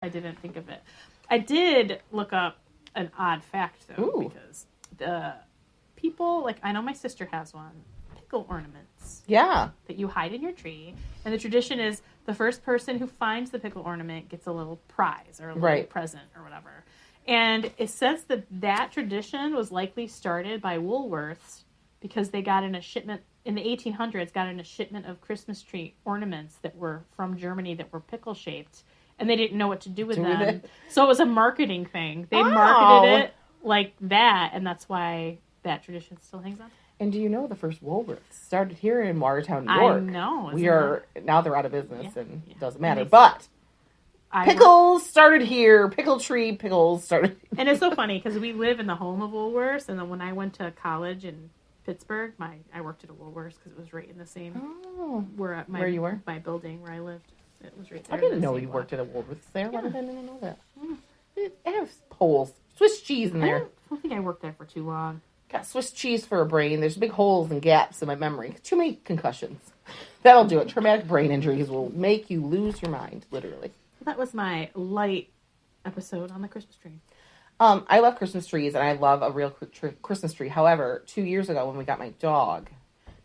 I didn't think of it. I did look up an odd fact, though, because the people, like, I know my sister has one, pickle ornaments. Yeah. That you hide in your tree. And the tradition is the first person who finds the pickle ornament gets a little prize or a little present or whatever. And it says that tradition was likely started by Woolworths because they got in a shipment, in the 1800s, got in a shipment of Christmas tree ornaments that were from Germany that were pickle-shaped. And they didn't know what to do with them. So it was a marketing thing. They marketed it like that, and that's why that tradition still hangs on. And do you know the first Woolworths started here in Watertown, New York? I know. Now they're out of business, and it doesn't matter. And but pickles started here. Pickles started here. And it's so funny, because we live in the home of Woolworths, and then when I went to college in Pittsburgh, I worked at a Woolworths, because it was right in the same... where you were? My building where I lived. It was right there. I didn't know you worked at a Woolworths there. Why did I not know that? It has holes. Swiss cheese in there. I don't think I worked there for too long. Got Swiss cheese for a brain. There's big holes and gaps in my memory. Too many concussions. That'll do it. Traumatic brain injuries will make you lose your mind, literally. That was my light episode on the Christmas tree. I love Christmas trees, and I love a real Christmas tree. However, 2 years ago when we got my dog,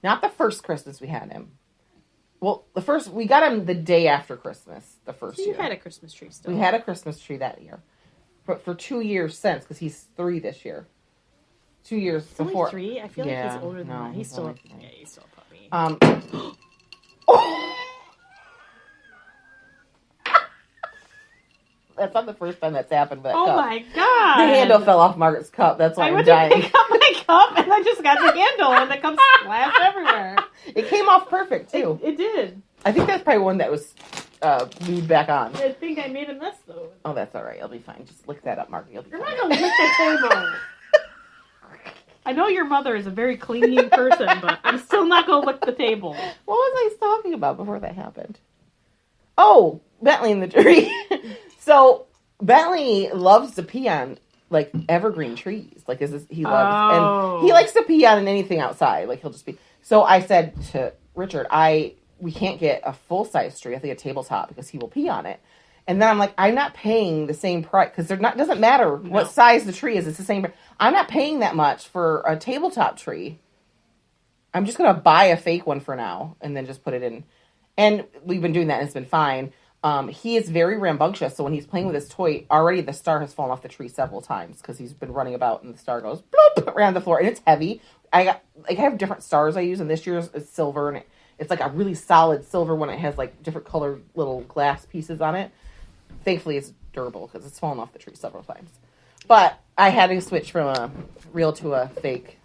not the first Christmas we had him, we got him the day after Christmas, the first year. You had a Christmas tree still. We had a Christmas tree that year. But for 2 years since, because he's 3 this year. 2 years before. Only 3? I feel like he's older than that. He's still a puppy. That's not the first time that's happened. But my God. The handle fell off Margaret's cup. That's why I'm dying. I went to pick up my cup, and I just got the handle, and the cup splashed everywhere. It came off perfect, too. It did. I think that's probably one that was glued back on. I think I made a mess, though. Oh, that's all right. I'll be fine. Just lick that up, Margaret. You're not going to lick the table. I know your mother is a very clean person, but I'm still not going to lick the table. What was I talking about before that happened? Oh, Bentley and the tree. So, Bentley loves to pee on, like, evergreen trees. Like, he loves, and he likes to pee on anything outside. Like, he'll just pee. So, I said to Richard, we can't get a full-size tree. I think a tabletop, because he will pee on it. And then I'm like, I'm not paying the same price, because doesn't matter what size the tree is. It's the same. I'm not paying that much for a tabletop tree. I'm just going to buy a fake one for now, and then just put it in. And we've been doing that, and it's been fine. He is very rambunctious, so when he's playing with his toy, already the star has fallen off the tree several times, because he's been running about, and the star goes bloop around the floor, and it's heavy. I have different stars I use, and this year's is silver, and it's like a really solid silver one. It has like different colored little glass pieces on it. Thankfully, it's durable, because it's fallen off the tree several times. But I had to switch from a real to a fake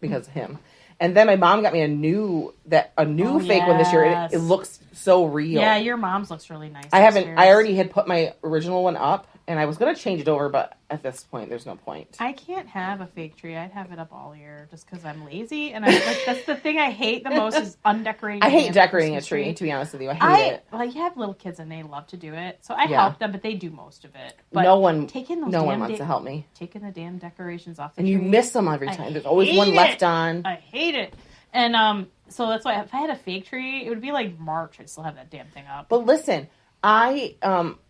because of him. And then my mom got me a new fake one this year. And it looks so real. Yeah, your mom's looks really nice. I already had put my original one up, and I was going to change it over, but at this point, there's no point. I can't have a fake tree. I'd have it up all year just because I'm lazy. And that's the thing I hate the most is undecorated. I hate decorating a tree, to be honest with you. I hate it. Well, you have little kids, and they love to do it. So I help them, but they do most of it. But no one wants to help me. Taking the damn decorations off the tree. And you miss them every time. There's always one left on. I hate it. And so that's why if I had a fake tree, it would be like March. I'd still have that damn thing up. But listen, I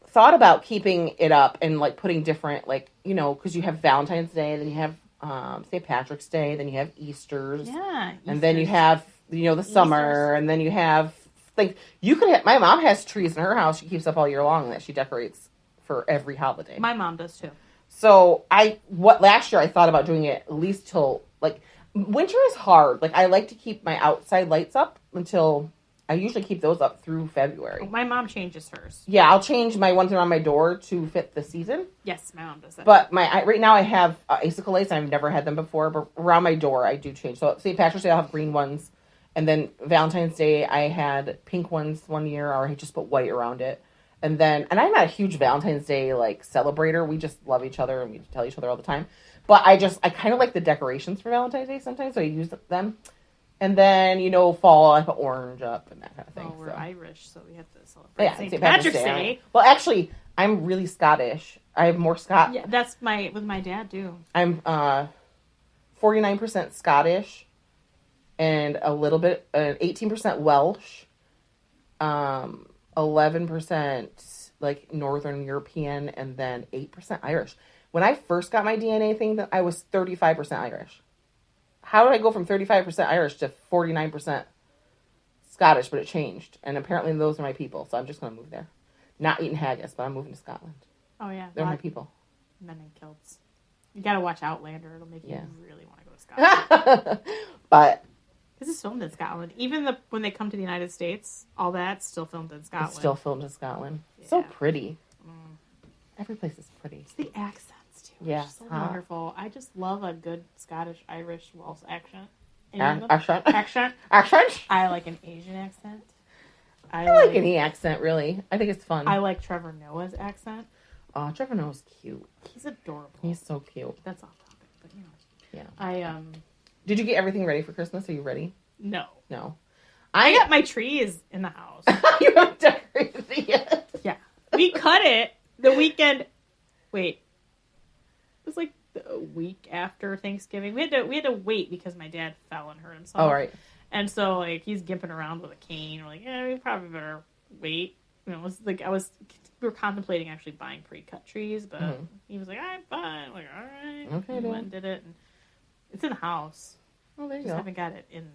thought about keeping it up and like putting different, like, you know, because you have Valentine's Day, then you have St. Patrick's Day, then you have Easter's. Yeah. And then you have, you know, the summer, and then you have, like, my mom has trees in her house she keeps up all year long that she decorates for every holiday. My mom does too. So last year I thought about doing it at least till, like, winter is hard. Like, I like to keep my outside lights up until... I usually keep those up through February. My mom changes hers. Yeah, I'll change my ones around my door to fit the season. Yes, my mom does that. But right now I have icicle lights. I've never had them before, but around my door I do change. So St. Patrick's Day I'll have green ones, and then Valentine's Day I had pink ones one year, or I just put white around it. And I'm not a huge Valentine's Day like celebrator. We just love each other and we tell each other all the time. But I kind of like the decorations for Valentine's Day sometimes, so I use them. And then, you know, fall, I put orange up and that kind of thing. Oh, we're Irish, so we have to celebrate St. Patrick's Day. Well, actually, I'm really Scottish. I have more Scottish. Yeah, that's with my dad, too. I'm 49% Scottish and a little bit, 18% Welsh, 11% like Northern European and then 8% Irish. When I first got my DNA thing, I was 35% Irish. How did I go from 35% Irish to 49% Scottish? But it changed. And apparently those are my people. So I'm just going to move there. Not eating haggis, but I'm moving to Scotland. Oh, yeah. They're my people. Men in kilts. You got to watch Outlander. It'll make you really want to go to Scotland. But this is filmed in Scotland. Even when they come to the United States, all that's still filmed in Scotland. It's still filmed in Scotland. Yeah. So pretty. Every place is pretty. It's the accents, too. Yeah. So wonderful. I just love a good Scottish, Irish, Welsh accent. Accent? I like an Asian accent. I like any accent, really. I think it's fun. I like Trevor Noah's accent. Oh, Trevor Noah's cute. He's adorable. He's so cute. That's off topic, but you know. Yeah. Did you get everything ready for Christmas? Are you ready? No. I got my trees in the house. You haven't decorated it yet. Yeah. We cut it the weekend. Wait. It was like a week after Thanksgiving. We had to wait because my dad fell and hurt himself. Oh, right. And so, like, he's gimping around with a cane. We're like, we probably better wait. You know, it was like we were contemplating actually buying pre-cut trees, but he was like, I'm fine. I'm like, all right. Okay, we went and did it. And it's in the house. Oh, there you Just go. haven't got it in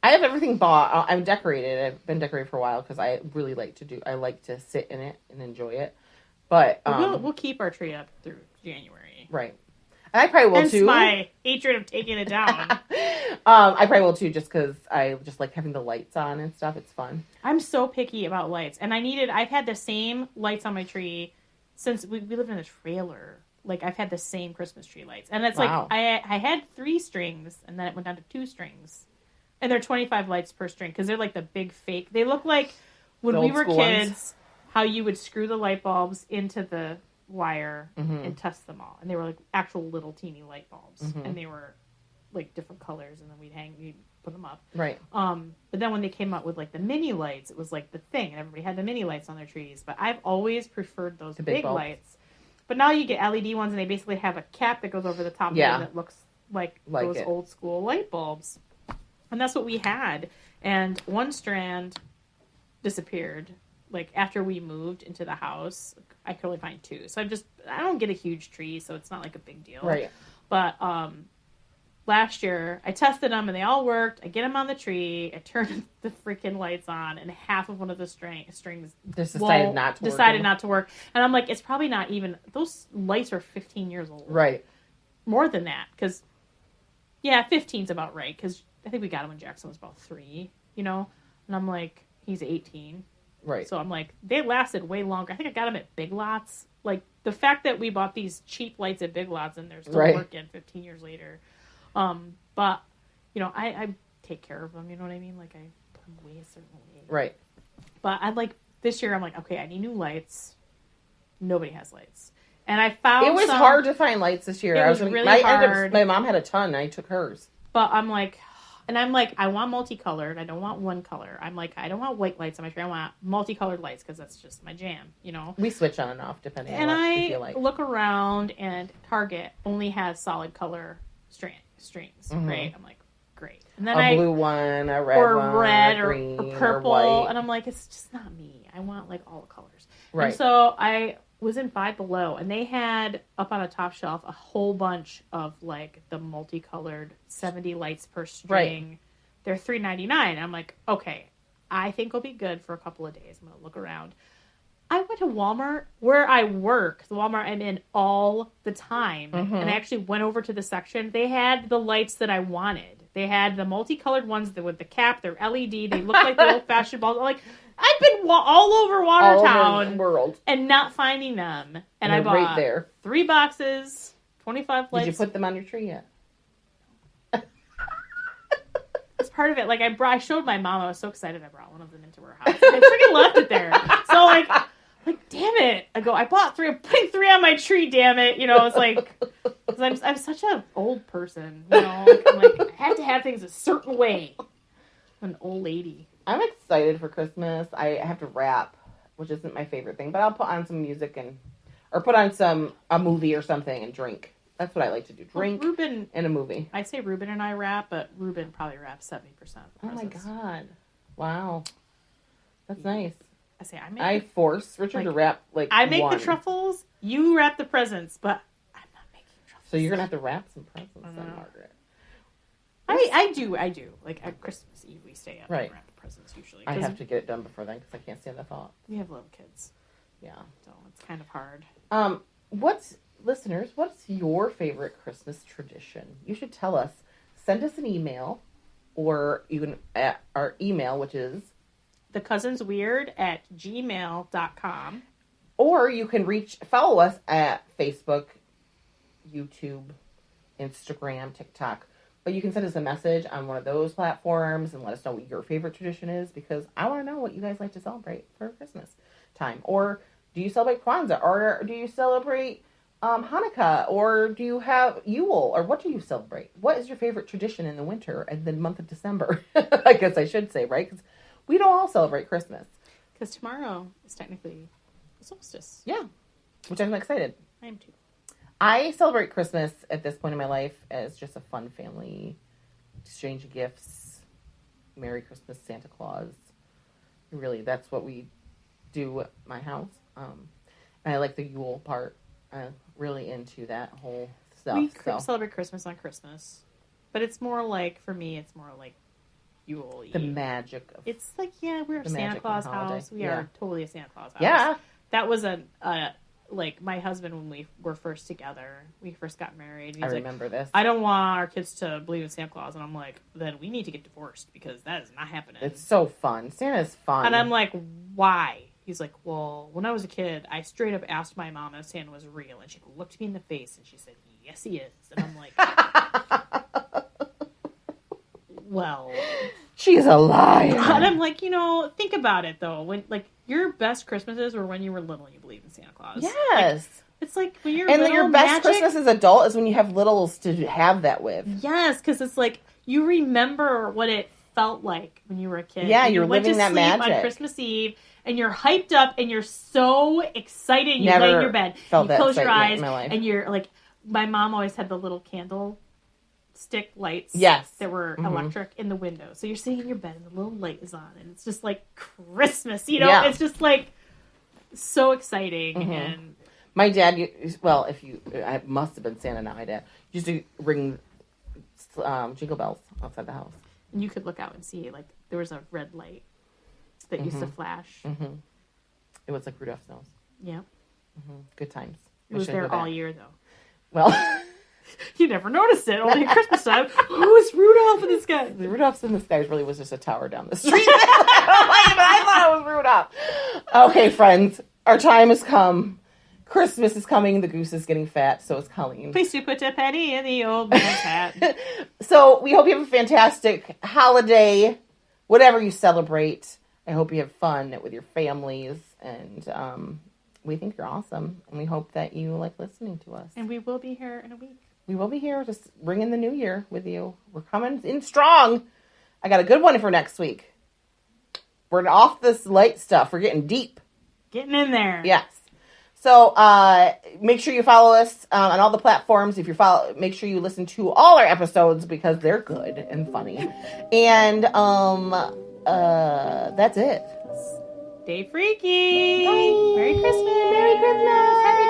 I have everything bought. I'm decorated. I've been decorated for a while because I really like to sit in it and enjoy it. But we'll keep our tree up through January. Right. And I probably will too. My hatred of taking it down. I probably will too, just because I just like having the lights on and stuff. It's fun. I'm so picky about lights, and I've had the same lights on my tree since we lived in a trailer. Like, I've had the same Christmas tree lights, and it's like I had 3 strings, and then it went down to 2 strings, and they're 25 lights per string because they're like the big fake. They look like when we were kids, how you would screw the light bulbs into the wire and test them all, and they were like actual little teeny light bulbs, and they were like different colors, and then we'd put them up, right? But then when they came out with like the mini lights, it was like the thing, and everybody had the mini lights on their trees. But I've always preferred those big lights. But now you get LED ones, and they basically have a cap that goes over the top of it that looks like those old school light bulbs, and that's what we had. And one strand disappeared. Like, after we moved into the house, I could only find 2. So I don't get a huge tree, so it's not like a big deal. Right. But last year, I tested them and they all worked. I get them on the tree. I turn the freaking lights on, and half of one of the strings decided not to work. And I'm like, it's probably not even, those lights are 15 years old. Right. More than that, because, 15's about right, because I think we got him when Jackson was about 3, you know? And I'm like, he's 18. Right. So I'm like, they lasted way longer. I think I got them at Big Lots. Like, the fact that we bought these cheap lights at Big Lots and they're still working 15 years later. But, you know, I take care of them, you know what I mean? Like, I put them away a certain way. Right. But this year I'm like, okay, I need new lights. Nobody has lights. And I found it was hard to find lights this year. It was really hard. My mom had a ton, and I took hers. But I'm like, I want multicolored. I don't want one color. I'm like, I don't want white lights on my tree. I want multicolored lights because that's just my jam, you know? We switch on and off depending on what we feel like. And I look around, and Target only has solid color strings, right? I'm like, great. And then a blue one, a red one, or green, or purple. or white. And I'm like, it's just not me. I want, like, all the colors. Right. And so I was in Five Below, and they had up on a top shelf a whole bunch of, like, the multicolored 70 lights per string. Right. They're $3.99. I'm like, okay, I think will be good for a couple of days. I'm going to look around. I went to Walmart, where I work, the Walmart I'm in all the time, and I actually went over to the section. They had the lights that I wanted. They had the multicolored ones with the cap. They're LED. They look like the old-fashioned bulbs. I'm like, I've been all over Watertown world and not finding them. And I bought right there. 3 boxes, 25 lights. Did you put them on your tree yet? It's part of it. Like, I showed my mom. I was so excited I brought one of them into her house. I freaking left it there. So, like, damn it. I bought 3. I'm putting 3 on my tree, damn it. You know, it's like, because I'm such an old person. You know, I'm like, I have to have things a certain way. I'm an old lady. I'm excited for Christmas. I have to rap, which isn't my favorite thing, but I'll put on some music or put on a movie or something and drink. That's what I like to do. Drink and a movie. I say Ruben and I rap, but Ruben probably raps 70%. Oh my God. Wow. That's nice. I force Richard to wrap I make the truffles, you wrap the presents, but I'm not making truffles. So you're gonna have to wrap some presents then, Margaret. I do. Like at Christmas Eve, we stay up and wrap the presents usually. I have to get it done before then because I can't stand the thought. We have little kids. Yeah. So it's kind of hard. What's your favorite Christmas tradition? You should tell us. Send us an email, or you can at our email, which is thecousinsweird@gmail.com. Or you can follow us at Facebook, YouTube, Instagram, TikTok. But you can send us a message on one of those platforms and let us know what your favorite tradition is, because I want to know what you guys like to celebrate for Christmas time. Or do you celebrate Kwanzaa? Or do you celebrate Hanukkah? Or do you have Yule? Or what do you celebrate? What is your favorite tradition in the winter and the month of December? I guess I should say, right? Because we don't all celebrate Christmas. Because tomorrow is technically the solstice. Yeah, which I'm excited. I am too. I celebrate Christmas at this point in my life as just a fun family, exchange gifts, Merry Christmas, Santa Claus. Really, that's what we do at my house. And I like the Yule part. I'm really into that whole stuff. We celebrate Christmas on Christmas. But it's more like, for me, it's more like Yule. The magic of it's like, we're a Santa Claus house. We are totally a Santa Claus house. Yeah. That was like my husband, when we were first together, we first got married. I remember this. I don't want our kids to believe in Santa Claus. And I'm like, then we need to get divorced because that is not happening. It's so fun. Santa's fun. And I'm like, why? He's like, well, when I was a kid, I straight up asked my mom if Santa was real. And she looked me in the face and she said, yes, he is. And I'm like, well. She's a liar. And I'm like, think about it, though. When, your best Christmases were when you were little and you believed in Santa Claus. Yes. It's like when you're little, your best magic, Christmas as an adult is when you have littles to have that with. Yes, because it's like you remember what it felt like when you were a kid. Yeah, you're living that magic on Christmas Eve, and you're hyped up, and you're so excited. You lay in your bed, you close your eyes, and you're like. My mom always had the little candle stick lights. Yes, that were electric in the window. So you're sitting in your bed, and the little light is on, and it's just like Christmas. It's just like so exciting and. My dad, I must have been Santa now, my dad used to ring jingle bells outside the house. And you could look out and see, there was a red light that used to flash. Mm-hmm. It was like Rudolph's nose. Yeah. Mm-hmm. Good times. It was there all year, though. Well... You never noticed it. Only at Christmas time. Who's Rudolph in the sky? The Rudolph's in the sky really was just a tower down the street. I thought it was Rudolph. Okay, friends. Our time has come. Christmas is coming. The goose is getting fat, so is Colleen. Please do put a penny in the old man's hat. So we hope you have a fantastic holiday, whatever you celebrate. I hope you have fun with your families, and we think you're awesome, and we hope that you like listening to us. And we will be here in a week. We will be here just ringing the new year with you. We're coming in strong. I got a good one for next week. We're off this light stuff. We're getting deep. Getting in there. Yes. So make sure you follow us on all the platforms. If you follow, make sure you listen to all our episodes because they're good and funny. And that's it. Stay freaky. Bye. Merry Christmas. Merry Christmas.